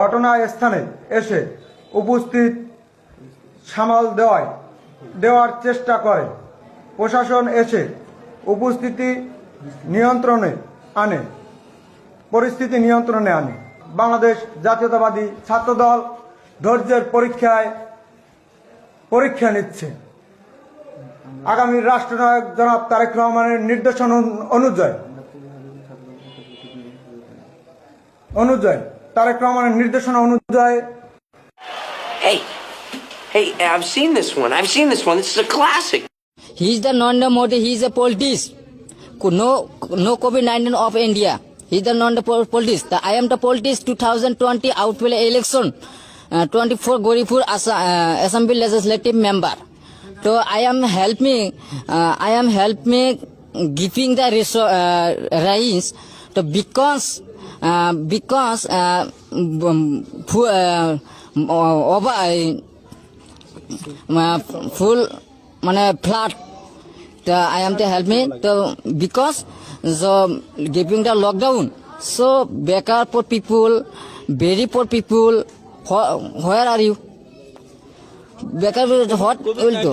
ঘটনাস্থানে এসে উপস্থিত সামাল দেওয়ার চেষ্টা করে। প্রশাসন এসে পরিস্থিতি নিয়ন্ত্রণে আনে। বাংলাদেশ জাতীয়তাবাদী ছাত্রদল ধৈর্যের পরীক্ষা নিচ্ছে। আগামী রাষ্ট্রনায়ক জনাব তারেক রহমানের নির্দেশনা অনুযায়ী Hey, I've seen this one. This is a classic. He's the Narendra Modi. He's a politician. No COVID-19 of India. He's the politician. I am the politician 2020 outwell election. 24 Goripur Assembly legislative member. So I am help me giving the rise. So because full flat I am to help me to because the giving the lockdown, so better poor people, very poor people, where are you? Better what will do?